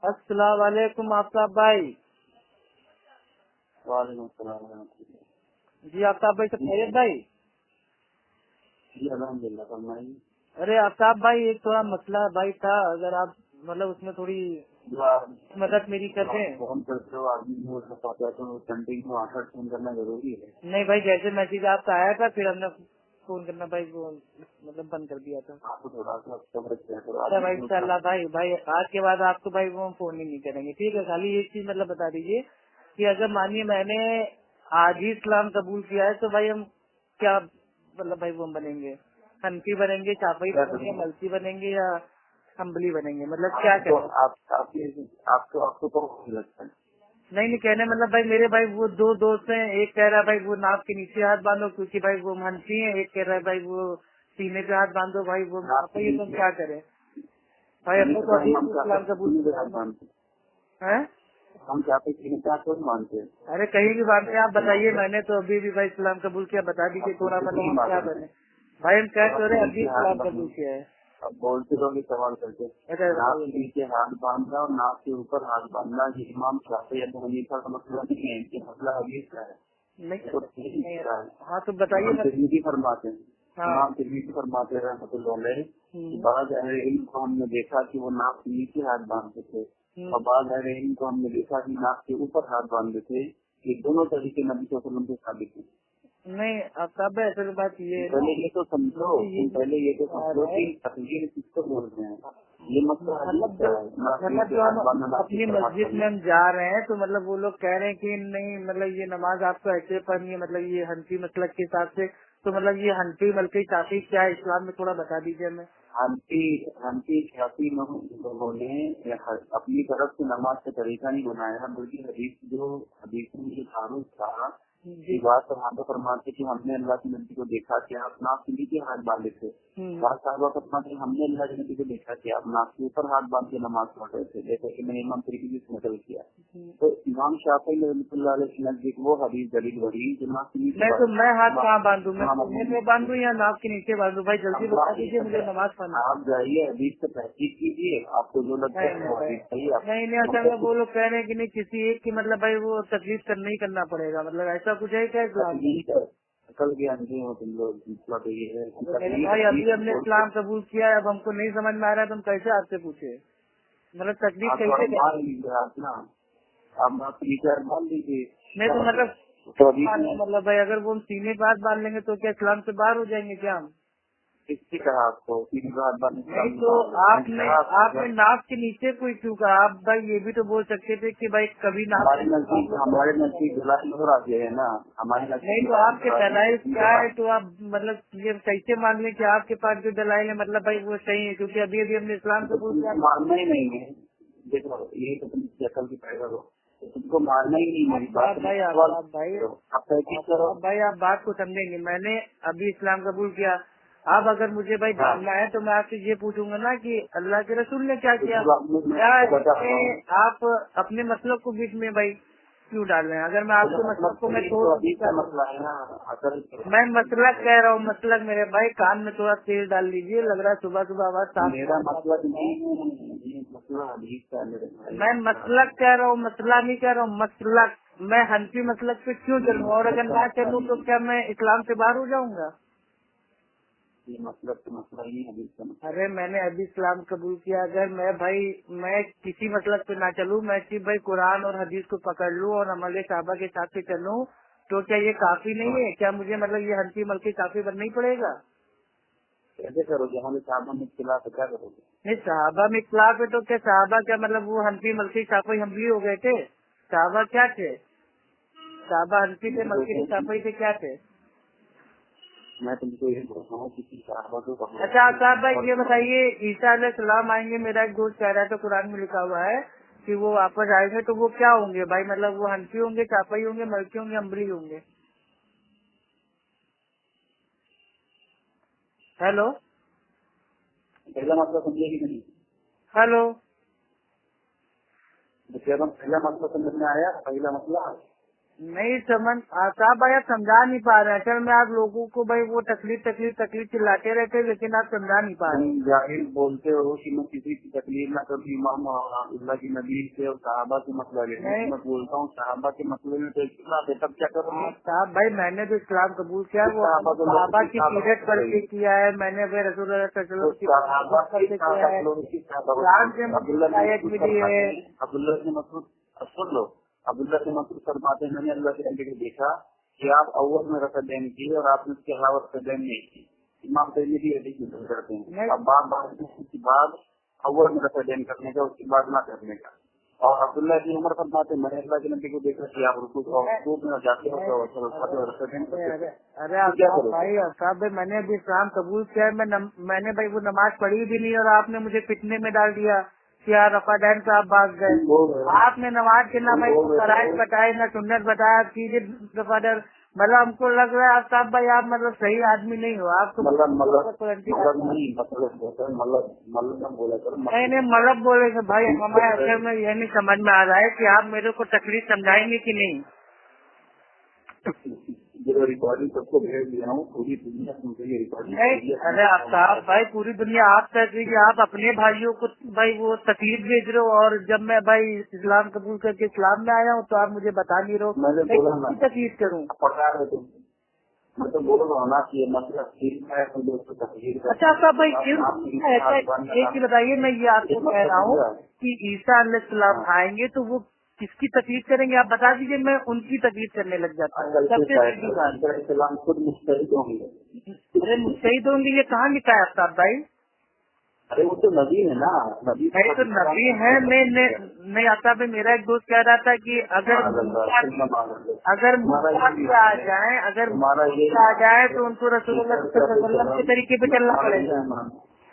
अस्सलाम वालेकुम आफ्ताब भाई। वालेकुम सलाम। जी आफ्ताब भाई, सब खैरियत भाई? जी अल्हम्दुलिल्लाह, फरमाइए। अरे आफ्ताब भाई, एक थोड़ा मसला भाई था, अगर आप मतलब उसमें थोड़ी मदद मेरी कर दें। फोन करते हो आदमी को पाता है तो कंटिन्यू 8 फोन करना जरूरी है। नहीं भाई, जैसे मैसेज आपका आया था फिर हमने फोन करना भाई वो मतलब बंद कर दिया था। आपको थोड़ा सा सब्र करो। अरे भाई इंशाल्लाह भाई आज के बाद आपको भाई वो हम फोन ही नहीं करेंगे, ठीक है? खाली एक चीज मतलब बता दीजिए कि अगर मानिए मैंने आज ही इस्लाम कबूल किया है तो भाई हम क्या मतलब भाई वो हम बनेंगे, हनफी बनेंगे, शाफी बनेंगे, मलकी बनेंगे या हम्बली बनेंगे, मतलब क्या तो करें? आपको तो लगता है नहीं नहीं, कहने मतलब भाई मेरे भाई वो दो दोस्त हैं, एक कह रहा है भाई वो नाक के नीचे हाथ बांधो क्योंकि भाई वो हनफी है, एक कह रहा है भाई वो सीने पे हाथ बांधो भाई वो ये तो हम क्या करें भाई? अपने तो अभी इस्लाम कबूल है। हम चाहते क्या तो मानते हैं। अरे कहीं भी बात है, आप बताइए। मैंने तो अभी भी भाई इस्लाम कबूल किया, बता दीजिए थोड़ा मतलब हम क्या बने भाई? हम क्या कह रहे हैं, अभी इस्लाम कबूल किया है। अब बोलते रहोगे सवाल करके। नाक के नीचे हाथ बांधना और नाक के ऊपर हाथ बांधना ये इमाम शाफी अबू हनीफा का मसला नहीं है, इनके मसला हदीस का है। नहीं हाँ तो बताइए। तिरमिज़ी फरमाते हैं, हाँ इमाम तिरमिज़ी फरमाते हैं रहमतुल्लाह अलैह कि बाद अहले इल्म को हमने देखा कि वो नाक के नीचे हाथ बांधते थे और बाद अहले इल्म को हमने देखा कि नाक के ऊपर हाथ बांधते थे। ये दोनों तरीके नबी सल्लल्लाहु अलैहि वसल्लम से साबित है। नहीं अब साहब असल बात ये है पहले ये तो समझो, पहले ये तो समझो कि तकदीर किसको बोलते हैं। ये मसला मतलब जो हम अपनी मस्जिद में हम जा रहे हैं तो मतलब वो लोग कह रहे हैं कि नहीं मतलब ये नमाज आपको ऐसे पढ़नी है, मतलब ये हनफी मसलक के हिसाब से, तो मतलब ये हनफी मलकी शाफी क्या है इस्लाम में, थोड़ा बता दीजिए हमें। हनफी शाफी लोगों ने अपनी तरफ से नमाज का तरीका नहीं बनाया, बल्कि हदीस में जो तारुफ था ये बात साहबा फरमाते कि हमने अल्लाह के नबी को देखा कि आप नाक के नीचे हाथ बांधे थे। साहबा फरमाते हमने अल्लाह के नबी को देखा कि आप नाक के ऊपर हाथ बांध के नमाज पढ़ रहे थे, जैसे कि मैंने इमाम तरीके से नकल किया। तो इमाम शाफी रहमतुल्लाह अलैह के नजदीक वो हदीस दलील वही जो नाक के नीचे। नहीं तो मैं हाथ कहाँ बांधू, मैं सीने पे बांधू या नाक के नीचे बांधू? भाई जल्दी बता दीजिए मुझे, नमाज पढ़ना। आप जाइए हदीस से तहकीक कीजिए, आपको जो लगता है नहीं असल में वो लोग कह रहे हैं कि नहीं किसी एक की मतलब भाई वो तकलीफ करना ही करना पड़ेगा, मतलब ऐसा कुछ है क्या इस्लाम? कल ज्ञान हो तुम लोग भाई अभी हमने इस्लाम कबूल किया है, अब हमको नहीं समझ में आ रहा है तो हम कैसे आपसे पूछे, मतलब तकलीफ कैसे मान लीजिए आप मान लीजिए। नहीं तो मतलब भाई अगर वो हम सीने पे हाथ बांध लेंगे तो क्या इस्लाम से बाहर हो जाएंगे क्या हम? किसने कहा आपको सीने पे हाथ बांधने? नहीं तो आपने नाक के नीचे कोई क्यों कहा? आप भाई ये भी तो बोल सकते थे कि भाई कभी हमारे नजदीक दलाइल हो रहा है ना, हमारे नहीं तो आपके दलाइल क्या है? तो आप मतलब ये कैसे मान लें कि आपके पास जो दलाइल है मतलब भाई वो सही है? क्योंकि अभी अभी हमने इस्लाम को बोल दिया, मानना ही नहीं है। देखो ये तो तुम अकल की पैदा हो, तुमको मानना ही नहीं। मेरी बात भाई आप बात को समझेंगे। मैंने अभी इस्लाम कबूल किया, अब अगर मुझे भाई जानना है तो मैं आपसे ये पूछूंगा ना कि अल्लाह के रसूल ने क्या किया? क्या आप अपने मतलब को बीच में भाई क्यों डाल रहे हैं? अगर मैं आपके मतलब को मैं मैं मसलक कह रहा हूँ, मसलक मेरे भाई कान में थोड़ा तेल डाल लीजिए, लग रहा है सुबह सुबह आवाज साफ। मेरा मतलब मैं मसलक कह रहा हूँ, मसला नहीं कह रहा हूँ, मसलक। मैं हनफी मसलक पे क्यों चलूँ और अगर ना चलूँ तो क्या मैं इस्लाम से बाहर हो जाऊंगा? ये मतलब तो मसला ही है। अरे मैंने अभी इस्लाम कबूल किया, अगर मैं किसी मतलब पे ना चलूँ, मैं सिर्फ भाई कुरान और हदीस को पकड़ लूँ और अमल साहबा के साथ से चलूँ तो क्या ये काफी नहीं है? क्या मुझे मतलब ये हनफी मलकी काफी बनना ही पड़ेगा? कैसे करोगे? हमें साहबा में इख्तिलाफ क्या करोगे? नहीं साहबा में इख्तिलाफ है तो क्या साहबा क्या मतलब वो हनफी मलकी साफी हम्बली हो गए थे? साहबा क्या थे? साहबा हनफी थे, मलकी थे, साफी थे, क्या थे? मैं तुमको ये बोल रहा हूँ किसी साहबा को। अच्छा साहब भाई ये बताइए, ईसा अलैहिस्सलाम आएंगे, मेरा एक दोस्त कह रहा है तो कुरान में लिखा हुआ है कि वो वापस आएंगे तो वो क्या होंगे भाई? मतलब वो हनफी होंगे, चापाई होंगे, मलकी होंगे, अम्बरी होंगे? हेलो, पहला मसला समझे कि नहीं? हेलो, पहला मसला समझ में आया? पहला मसला नहीं समझ साहब भाई, आप समझा नहीं पा रहे। असल में आप लोगों को भाई वो तकलीफ चिल्लाते रहते हैं, लेकिन आप समझा नहीं पा रहे। जाहिर बोलते हो कि मैं किसी की तकलीफ न करूँ, इमाम अल्लाह की नबी से और सहाबा के मसला है। मैं बोलता हूँ सहाबा के मसले में तो इख्तिलाफ है, तब क्या करूँ? साहब भाई, मैंने जो इस्लाम कबूल किया वो सहाबा की सीरत पढ़ के किया है। मैंने भाई रसूल सुन लो, अब्दुल्लाह से मसूद फरमाते हैं, मैंने अल्लाह के नबी को देखा कि आप अव्वल में रकअतैन की और आपने उसके अलावा रकअतैन नहीं की। इमाम तिरमिज़ी हदीस में करते हैं। अब बाद अव्वल में रकअतैन करने का, उसके बाद ना करने का। और अब्दुल्लाह की उमर फरमाते, मैंने अल्लाह के नबी को देखा कि आप रुकू में जाते हो तो रकअतैन करते। अरे भाई साहब भाई, मैंने अभी इस्लाम कबूल किया है, मैंने भाई वो नमाज पढ़ी भी नहीं, और आपने मुझे फितने में डाल दिया कि यार रफ़ादैन से आप भाग गए। आपने नमाज के ना भाई फराइज बताए, ना सुन्नत बताया, आप कीजिए रफ़ादर। मतलब हमको लग रहा है आप साहब भाई, आप मतलब सही आदमी नहीं हो। आप तो नहीं, मतलब बोले भाई, हमारे असल में ये नहीं समझ में आ रहा है कि आप मेरे को तकलीफ समझाएंगे कि नहीं। जो रिकॉर्डिंग सबको भेज दिया हूँ, पूरी दुनिया सुन रही है रिकॉर्डिंग। अरे आप साहब भाई, पूरी दुनिया आप तक कि आप अपने भाइयों को भाई वो तकलीफ भेज रहे हो, और जब मैं भाई इस्लाम कबूल करके इस्लाम में आया हूँ तो आप मुझे बता नहीं रहे हो। मैंने बोला ना तकलीफ करूँ, पकड़ा रहे तुम, मैं तो बोल रहा हूँ ना कि मतलब ठीक है दोस्तों तकलीफ। अच्छा साहब भाई, एक ही बताइए, मैं ये आपको कह रहा हूँ कि ईसा अलैहिस्सलाम आएंगे तो वो किसकी तकलीफ करेंगे, आप बता दीजिए, मैं उनकी तकलीफ करने लग जाता हूँ। सबसे बड़ी बात, खुद मुस्तैद होंगे। अरे मुस्तैद होंगे, ये कहाँ लिखा है साहब भाई? अरे वो तो नबी है ना, नबी तो नबी है। नहीं आता भाई, मेरा एक दोस्त कह रहा था कि अगर मूसा आ जाए, आ जाए तो उनको रसूलुल्लाह सल्लल्लाहु अलैहि वसल्लम के तरीके पे चलना पड़ेगा।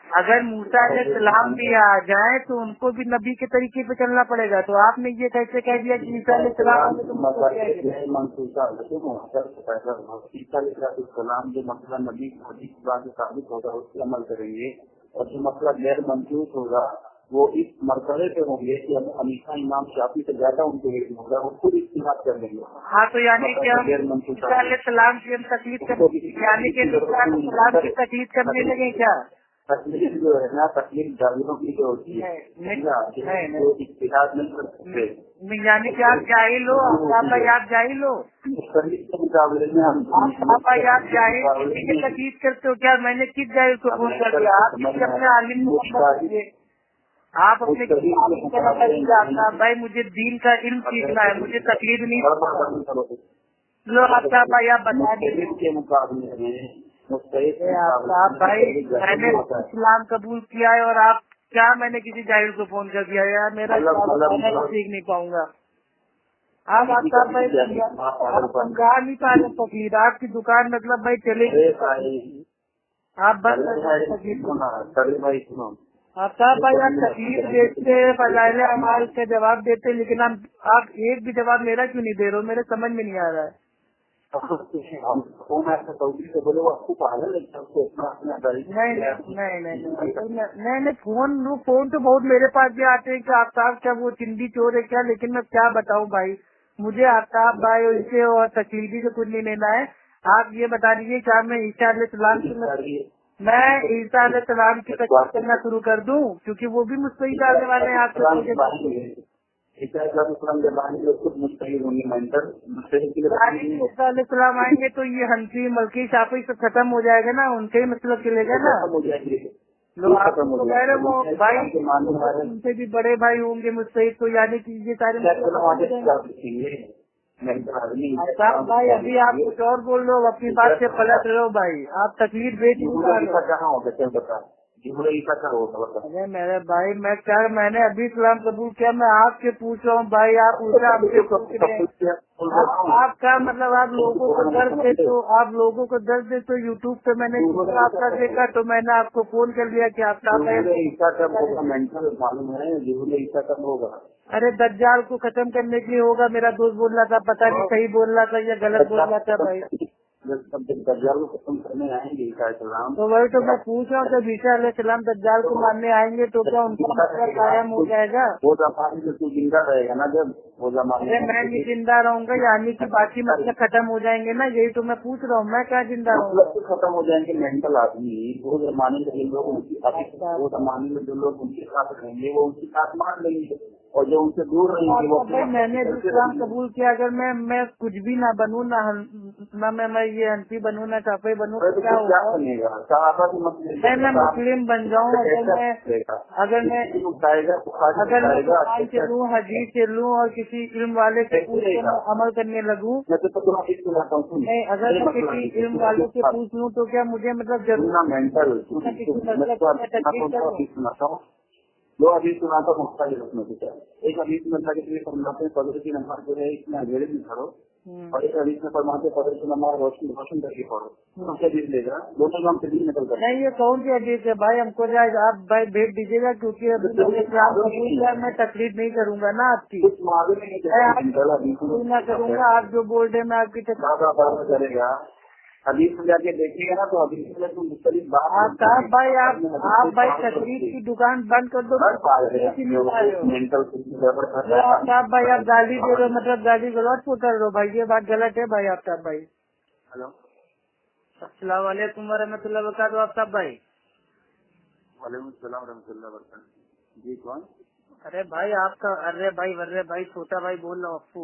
अगर मूसा अलैहिस्सलाम भी आ जाए तो उनको भी नबी के तरीके पे चलना पड़ेगा। तो आपने ये कैसे कह दिया कि ईसा अलैहिस्सलाम जो मसला नबी की बात से साबित होगा उससे अमल करेंगे, और जो मसला गैर मंसूस होगा वो इस मरतबे पे होंगे कि हम हमेशा इमाम शाफी से ज्यादा उनको एक होगा, वो खुद इस्तेमाल कर लेंगे। हाँ, तो यानी कि हम ईसा अलैहिस्सलाम की हम तकलीफ यानी कि ईसा अलैहिस्सलाम की तकलीफ करने लगे क्या? तकलीफ जो है ना, तकलीफ जाहिलों की जो होती है, इत्तेहाद नहीं कर सकते। यानी कि आप जाहिल हो, भाई आप जाहिल हो, के मुकाबले में हम भाई आप जाहिल की तकलीफ करते हो क्या? मैंने किस जाहिल को फोन कर दिया? आप अपने आलिम आप अपने भाई, मुझे दीन का इल्म सीखना है, मुझे तकलीफ नहीं। लो अच्छा भाई, आप बता दीजिए के मुकाबले में आप भाई, मैंने इस्लाम कबूल किया है, और आप क्या, मैंने किसी जाहिल को फोन कर दिया यार? मेरा सीख नहीं पाऊंगा। आप भाई समझा नहीं पा रहे तकलीफ। आपकी दुकान मतलब भाई चलेगी, आप बस भाई सुनो, आप साहब भाई, आप तकलीफ देते फजाइल अमाल के जवाब देते, लेकिन आप एक भी जवाब मेरा क्यों नहीं दे रहे हो? मेरे समझ में नहीं आ रहा है। बोले वो आपको पागल लगता नहीं, फोन तो बहुत मेरे पास भी आते हैं कि आफ्ताब क्या वो चिंदी चोर है क्या, लेकिन मैं क्या बताऊं भाई, मुझे आफ्ताब भाई उनसे और तकलीफी से कुछ नहीं लेना है। आप ये बता दीजिए, क्या मैं ईसा अलैहिस्सलाम की तकलीफ करना शुरू कर दूं? क्योंकि वो भी मुझसे ही डालने वाले हैं आपसे। खुद मुस्तहिल होंगे सलाम आएंगे तो ये हंसी मलकी शाफी सब खत्म हो जाएगा ना, उनसे ही मतलब चलेगा ना। लोग आपको कह रहे वो भाई उनसे भी बड़े भाई होंगे मुझसे, तो यानी कि ये सारे भाई अभी आप कुछ और बोल रहे हो, अपनी बात से पलट रहे हो भाई, आप तकलीफ बेच कहाँ होगा अरे मेरे भाई, मैंने अभी इस्लाम कबूल किया, मैं आपसे पूछ रहा हूँ भाई, आप आपका मतलब आप लोगों को दर्द दे तो यूट्यूब पे मैंने आपका देखा, तो मैंने आपको फोन कर लिया कि आप मेंटल मालूम है ईसा कब होगा? अरे दज्जाल को खत्म करने के लिए होगा। मेरा दोस्त बोल रहा था, पता नहीं सही बोल रहा था या गलत बोल रहा था भाई। जब दज्जाल को खत्म करने आएंगे ईसा अलैहिस्सलाम, तो वही तो मैं पूछ रहा हूँ, जब ईसा अलैहिस्सलाम दज्जाल को मारने आएंगे तो क्या उनका मतलब कायम हो जाएगा? वो जमाने में तू जिंदा रहेगा ना, जब वो जमाने अरे मैं नहीं जिंदा रहूंगा, यानी कि बाकी मतलब खत्म हो जाएंगे ना, यही तो मैं पूछ रहा हूँ, मैं क्या जिंदा रहूंगा? खत्म हो जाएंगे मेंटल आदमी। वो जमाने में जो लोग वो जमाने में जो लोग उनके साथ रहेंगे वो उनकी साथ मान लेंगे, और जो उनसे दूर रहेंगे वो मैंने जो इस्लाम कबूल किया, अगर मैं कुछ भी ना बनूँ, ना मैं ये हंसी बनूँ, ना काफी बनूँ, तो क्या होगा? मैं मुस्लिम बन जाऊँ, अगर मैं कुरान चलूँ, हदीस चलूँ और किसी इल्म वाले से पूछ के मैं अमल करने लगूँ, नहीं अगर मैं किसी इल्म वाले से पूछ लूँ तो क्या मुझे मतलब जरूर मेंटल दो हदीस सुनाता हूँ मुख्तलिफ उसमें से। एक हदीस में अल्लाह के नबी फरमाते हैं फजर की नमाज जो है इसमें अंधेरे में पढ़ो, और एक हदीस में फरमाते फजर की नमाज रोशन करके पढ़ो। सबसे हदीस लेगा दोनों काम से निकल कर। नहीं ये कौन सी हदीस है भाई? हमको आप भाई भेज दीजिएगा, क्योंकि मैं तकलीफ नहीं करूँगा ना आपकी, कुछ मालूम नहीं ना करूँगा। आप जो बोल रहे मैं आपकी तकलीफ करेगा। हदीस में जाके देखिएगा ना तो हदीस में तुम मुख्तलिफ बात भाई आप भाई तकलीफ की दुकान बंद कर दो। मेंटल आप भाई आप गाली दे रहे हो, मतलब गाली गलौज उतर रहे हो भाई, ये बात गलत है भाई। आफ्ताब भाई हेलो, अस्सलाम वालेकुम रहमतुल्लाहि व बरकातहू। आफ्ताब भाई वालेकुम सलाम रहमतुल्लाहि व बरकातहू। जी कौन? अरे भाई आपका अर्रे भाई छोटा भाई बोल रहा हूँ अप्पू।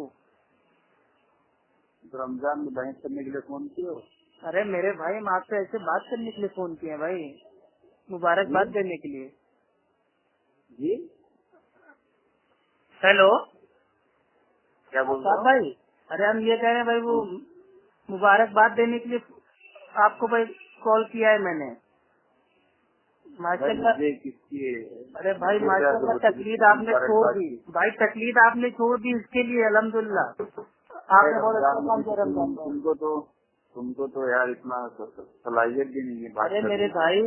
तो रमजान में बहस करने के लिए फोन किए हो? अरे मेरे भाई हम आपसे ऐसे बात करने के लिए फोन किए हैं भाई, मुबारकबाद देने के लिए। जी हेलो क्या बोल रहे हो भाई? अरे हम ये कह रहे हैं भाई, वो मुबारकबाद देने के लिए आपको भाई कॉल किया है मैंने। माशाल्लाह। किसकी? अरे भाई माशाल्लाह तकलीफ आपने छोड़ दी भाई, तकलीफ आपने छोड़ दी, इसके लिए अल्हम्दुलिल्लाह। आपने बहुत अच्छा काम किया रमजान में। तुमको तो यार इतना सलाहियत भी नहीं है बात। अरे मेरे भाई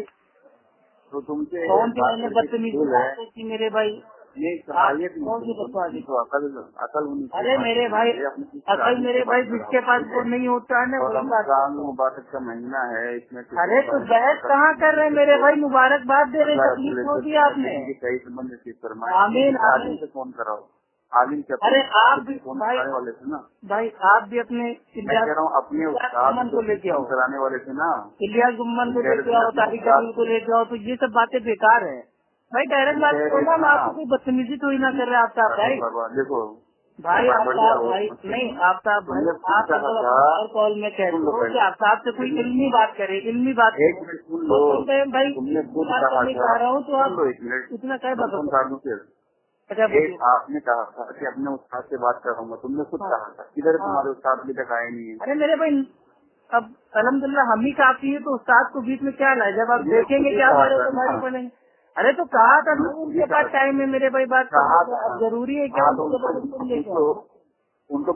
तो तुमसे कौन सी मैंने बदतमीजी की मेरे भाई? नहीं सलाहियत कौन सी बदतमीजी? तो अकल होनी। अरे मेरे भाई अकल मेरे भाई जिसके पास वो नहीं होता है ना वो रमजान मुबारक का महीना है इसमें। अरे तो बहस कहाँ कर रहे हैं मेरे भाई? मुबारकबाद दे रहे, तकलीफ हो दी आपने। कई संबंध रिसीव फरमाए। आमीन आलिम से फोन कराओ, आलिम से। अरे आप भी फोन भाई कराने वाले थे ना भाई, आप भी अपने मैं कह रहा हूँ अपने उस्ताद को लेके आओ, कराने वाले थे ना, इलियास गुम्मन को लेके आओ, तारिक अमीन को लेके आओ। तो ये सब बातें बेकार है भाई, डायरेक्ट बात करो ना। आपको कोई बदतमीजी तो ही ना कर रहे आफ्ताब भाई। देखो भाई आफ्ताब भाई नहीं, आफ्ताब भाई आप हर कॉल में कह रहे हो कि आफ्ताब से कोई इल्मी बात करे, इल्मी बात भाई तुमने खुद कहा चाह रहा हूँ तो आप इतना क्या बता। आपने कहा था कि अपने उस्ताद से बात करूंगा, तुमने खुद कहा था। किधर तुम्हारे उस्ताद अभी तक आए नहीं है? अरे मेरे भाई अब अल्हम्दुलिल्लाह हम ही काफी है, तो उस्ताद को बीच में क्या लाए? जब आप देखेंगे क्या हमारे तो भारी पड़ेंगे। अरे तो कहा था उनके पास टाइम है मेरे भाई, बात जरूरी है क्या? उनको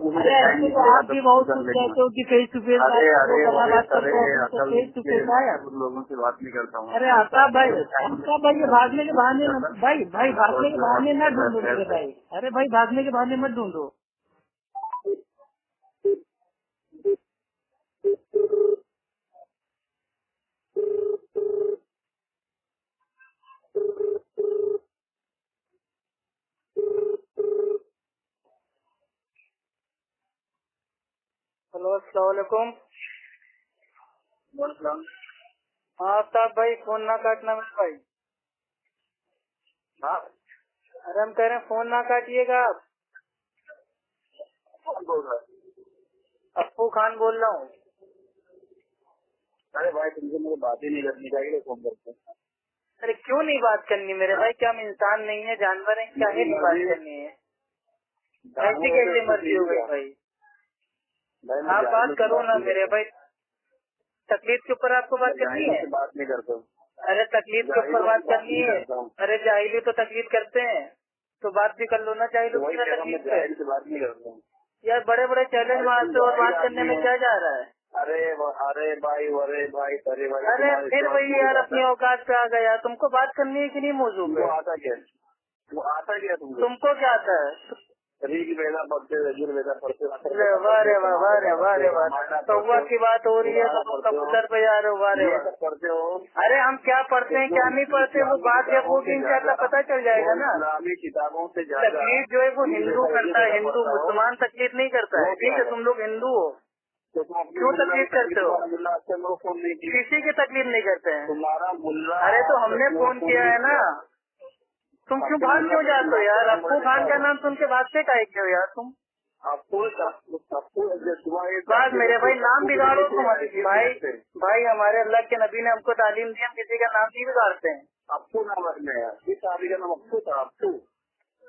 आप भी बहुत कुछ कहते हो कि फेस टू फेस लोगों से बात नहीं करता हूँ। अरे आफ्ताब भाई ये भागने के बहाने भाई भागने के बहाने न ढूंढो मेरे भाई। अरे भाई भागने के बहाने मत ढूंढो। हेलो अस्सलाम वालेकुम। हाँ आफ्ताब भाई फोन ना काटना मेरे भाई। हाँ अरे हम कह रहे हैं फोन ना काटिएगा आप। कौन बोल रहा है? अप्पू खान बोल रहा हूँ। अरे भाई तुमसे मुझे बात ही नहीं करनी चाहिए फोन करके। अरे क्यों नहीं बात करनी मेरे भाई? क्या हम इंसान नहीं है, जानवर है? क्या है नहीं बात करनी है? ऐसी कैसे मर्जी हो गई भाई? आप बात करो ना मेरे भाई, तकलीफ के ऊपर आपको बात करनी है? बात नहीं करता हूँ। अरे तकलीफ के ऊपर बात करनी है? अरे जाहिली तो तकलीफ करते हैं, तो बात भी कर लो ना चाहिए तकलीफ पे। बात नहीं करता हूँ यार, बड़े बड़े चैलेंज मारते हो और बात करने में क्या जा रहा है? अरे भाई अरे फिर वही यार अपनी औकात पे आ गया। तुमको बात करनी है कि नहीं मौजूद पे? आता क्या? वो आता क्या? तुमको क्या आता है? ऋग वेदा पढ़ते, यजुर्वेदा पढ़ते। वाह रे वाह, वाह रे वाह रे वाह। कौवा की बात हो रही है तो कबूतर पे जा रहे हो, वाह रे वाह। पढ़ते हो? अरे हम क्या पढ़ते हैं क्या नहीं पढ़ते वो बात जब होगी इंशाल्लाह पता चल जाएगा ना। इस्लामी किताबों से ज्यादा तकलीफ जो है वो हिंदू करता है, हिंदू मुसलमान तकलीफ नहीं करता है। ठीक है, तुम लोग हिंदू हो, तो तुम क्यों तकलीफ करते हो? मुल्ला से मेरे फोन नहीं किया, किसी की तकलीफ नहीं करते हैं। तुम्हारा मुल्ला। अरे तो हमने फोन किया है ना, तुम क्यों भाग क्यों जाते हो यार? अप्पू खान का नाम सुन के भागते काहे क्यों यार तुम? बात मेरे भाई नाम बिगाड़ो तुम। भाई हमारे अल्लाह के नबी ने हमको तालीम दी, हम किसी का नाम नहीं बिगाड़ते हैं। अप्पू नाम रखना है, इस साहबी का नाम अप्पू था, अप्पू।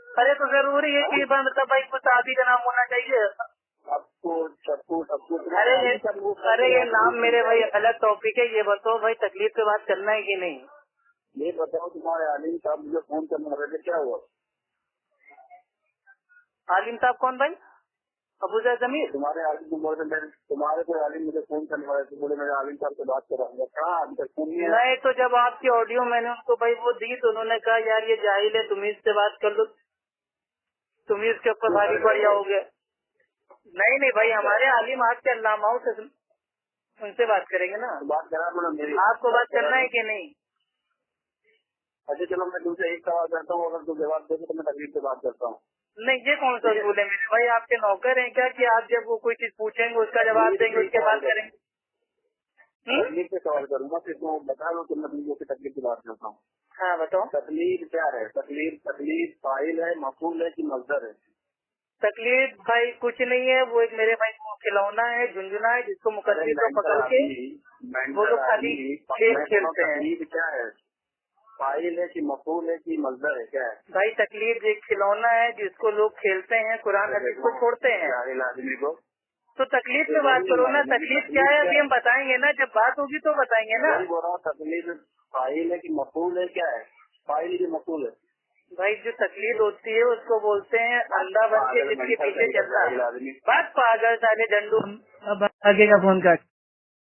अरे तो जरूरी है कि मतलब भाई कुछ साहबी का नाम होना चाहिए। अप्पू चप्पू टप्पू। अरे ये नाम मेरे भाई अलग टॉपिक है। ये बताओ भाई तकलीफ पे बात करना है कि नहीं? ये बताओ तुम्हारे आलिम साहब मुझे फोन करने वाले थे, क्या हुआ? आलिम साहब कौन भाई? अबूजर जमीर? तुम्हारे आलिम तुम्हारे कोई आलिम मुझे फोन करने वाले थे, बोले मेरे आलिम साहब से बात कराऊंगा। कहाँ अभी तक फोन नहीं? नहीं तो जब आपकी ऑडियो मैंने उनको भाई वो दी तो उन्होंने कहा यार ये जाहिल है, तुम इससे बात कर लो, तुम इसके ऊपर भारी पड़ जाओगे। नहीं नहीं भाई हमारे आलिम आपके अल्लामाओं से उनसे बात करेंगे ना। बात करा मैडम मेरी, आपको बात करना है कि नहीं? अच्छा चलो मैं तुमसे एक सवाल करता हूँ, अगर तुम जवाब दे तो मैं तकलीफ से बात करता हूँ। नहीं ये कौन सा रूल है मेरे भाई? आपके नौकर हैं क्या कि आप जब वो कोई चीज पूछेंगे उसका जवाब देंगे उसके बाद करेंगे? तकलीफ पे सवाल करूंगा, फिर तुम बता दो कि मैं तुमको तकलीफ की बात करता हूँ। हाँ बताओ। तकलीफ क्या है? तकलीफ फाइल है, मफूल है कि मजदर है? तकलीफ भाई कुछ नहीं है, वो एक मेरे भाई वो खिलौना है, झुंझुना है जिसको मुकद्दर को पकड़ के वो लोग खाली खेल खेलते हैं। तकलीफ क्या है? फाइल है कि मफूल है कि मजदर है, क्या है? भाई तकलीफ एक खिलौना है जिसको लोग खेलते हैं, कुरान हदीस को छोड़ते हैं। आदमी को तो तकलीफ में बात करो ना, तकलीफ क्या है अभी हम बताएंगे ना, जब बात होगी तो बताएंगे ना। बोल रहा हूँ तकलीफ फाइल है कि मफूल है, क्या है? फाइल है कि मफूल है? भाई जो तकलीफ होती है उसको बोलते हैं अंधा बन के जिसके पीछे चलना। बात पागल साले डंडू। अब आगे का फोन काट।